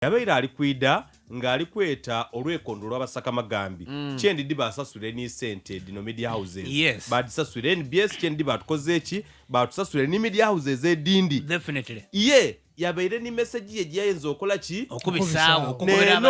yabeera ali kwida ng'ali kweta olwekondo lw'abasakamagambi kyendi basasule ni sente dino media houses badisasule NBS kyendi batukoze eki batusasule ni media houses edindi definitely yabeire ni message ye gyenza okola ki okubisawo okukobera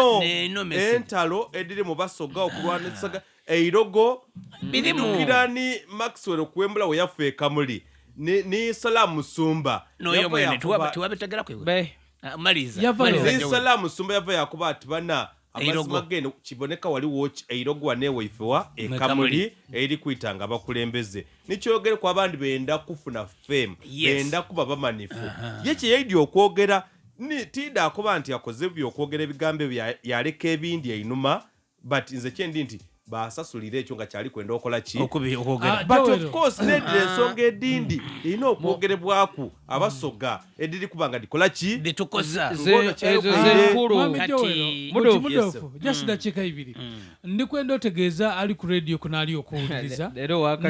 entalo edire mu basoga okulwanisa eirogo birimukirani Maxwell okuwembula we yafe kamuli ni Salamu Sumba no mwene tuwabitegera kwe maliza ni Salamu Sumba yava yakuba ati bana amazima gene kiboneka wali watch eirogo wanewe ifewa ekamuli eri kwitanga abakulembeze nikyogere kwa abandi benda kufuna fame benda kuba bamanifu yeche yaidi okwogera ni tida akuba anti yakoze byokwogera ebigambe yaleka ebindi einuma but nze kyendi nti basasulire ekyo nga kyali kwenda okola ki okugera but of course nedire ensonga edindi ina okwogerebwaku abasoga ediri kubanga dikola ki bitukoza z'enkulu kati mudofu just dakika ibiri ndi kwenda otegeeza ali ku radio kunali okuwuliriza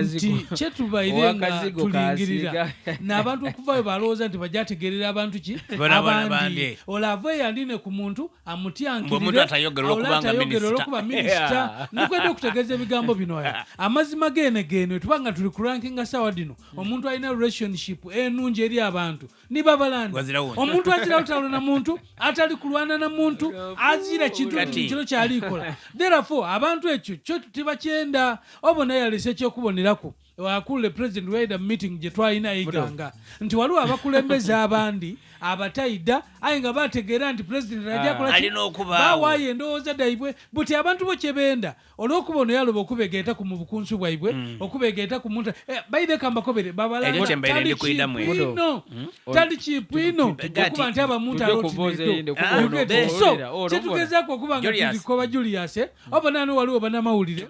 nti kyetubaire nga tulingirira n'abantu okuvayo balowooza nti bajjategerera abantu ki abandi olava yandine ku muntu amutyankirire atayogera olwokuba minisita ndikwenda okutegeeza ebigambo bino amazima gene tubanga tuli ku rankinga sawa dino omuntu alina relationship enungi eri abantu ni Babalanda omuntu azira utalo na muntu atali kulwana na muntu azira kintu kino kyalikola therefore abantu ekyo kyo tibakyenda obona yalese kyo kubonerako wakule president waida meeting je twalina iganga nti waliwo abakulembeze abandi abataida ayinga bategeera nti president ajja kola bawaye ndowooza daibwe buti abantu bo kyebenda olw'okubona yaloba okubegeeta ku mubukunsu bwaibwe okubegeeta ku muntu baide kambakobere Babalanda tali chipwino okuba nti abamuntu alotinedo so kyetugezaako okuba nga tulikoba Julius obonano waliwo banamawulire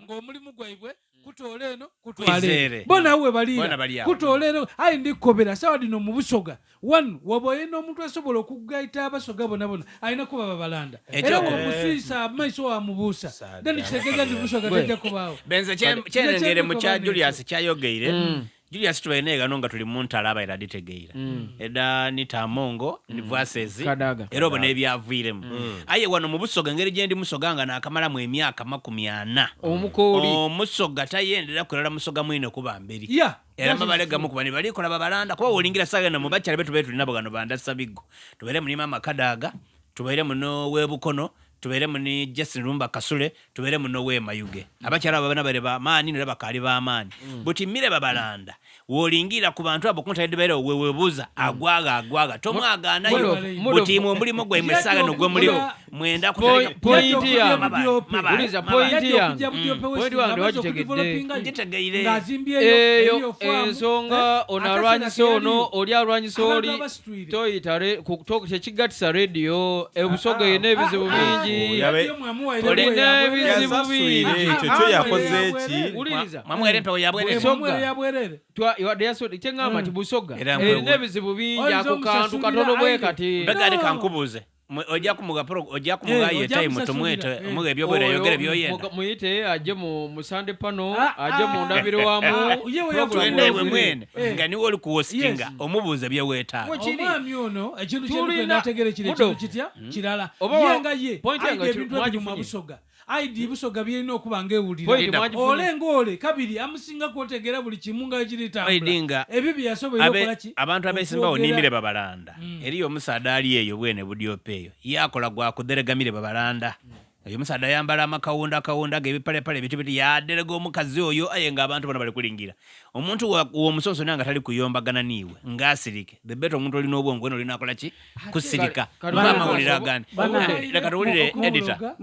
ng'omulimu gwaibwe kutole eno kutwale bona uwe balira kutole eno ayi ndikobera sawa dino mu Busoga one waboye no muntu asobola okugaita abasoga bona ayina kuba Babalanda era omusisa maiso wa mubusa then kitegeza ndi Busoga tajja kubawo benze kyengere mu kya Julius kyayogeire Julius tuwenega nonga tuli muntala abaira ditegeira eda nitamongo ni verses era obona ebyavuiremu aye wano mu Busoga ngeri gyendi musoganga nakamala mu emyaka 40 omusoga tayendera kulala musoga mwine kuba mberi era mabalega mukubani bali kola Babalanda kwa olingira saga na mubacha betu nabo gano banda sabigo tubere mu mama Kadaga tubere muno webukono tubere muni Justin Rumba Kasule tubere muno we Mayuge abakyala babana bare ba mani ne bakali ba mani buti mire Babalanda wolingira ku bantu abo konta edibere webuza agwaga tomwaga nayo buti mu mulimo gwe mwesaga no gwe mulimo mwenda kutereka point ya uliza point ya point wandi wajitegede eyo ensonga onarwanyiso ono oli arwanyiso oli toyitare kutoka kyekigatisa radio ebusoga yene ebizibu bingi ekyo yakoze eki mamwere mpewo yabwerere yadeyaso ikyengamba nti Busoga n'ebizibu bingi ako kantu katono bwe kati begari kankubuze ojja kumuga ye time tomwete muge byobwera yogere byoyenda muyite aje mu Sunday pano aje mu ndabiro wamu yewe mwene ngani woli kuhostinga omubuze byeweta omwami ono ekintu kyetu nategere kire kitya kirala yenga ye point yanga ebintu mu Busoga aidi Busoga byeno okubanga ewulira olengole kabiri amusinga kwotegera buli kimunga ekirita ebibi yasoboye okola ki abantu abesimba onimire Babalanda eriyo omusada ali eyo bwene budyopeyo yakola gwa kuderegamire Babalanda eyo musada yambala amakawunda gebipale bitibiti yaderega omukazi oyo ayenga abantu bona bali kulingira omuntu uwo musoso nanga tali kuyombagana niwe ngasirike bebeto omuntu oli n'obwongo eno linakola ki kusirika bamawulira gani leka tuwulire editor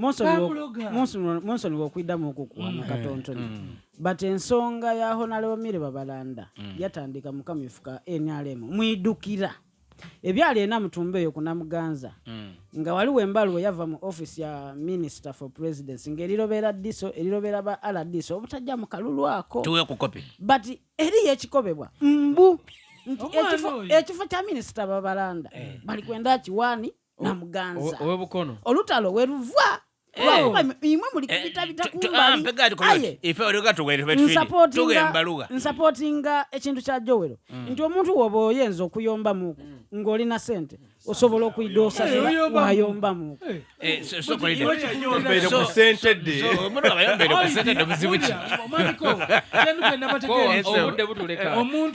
monsoni wokwidamu okukuwana katontoni but ensonga ya Honorable Babalanda yatandika mu kamifuka NRM mwidukira ebyali ena mutumbe yo kunamuganza nga waliwo embaluwa yava mu office ya Minister for Presidency ngelirobera diso elirobera ba aladiso obutajja mu kalulu ako tuwe ku copy but eri yekikobebwa mbu ekifo kya Minister Babalanda bali kwenda kiwani na muganza owebukono olutalo weruvwa imwe muli kubita bitakumbali ife oruga tugembaluga supportinga ekintu kya Jowero nti omuntu wobo yenzo okuyomba muko ngoli na sente osobola okuyida osasula wayombamu yombere ku sentedde omuntu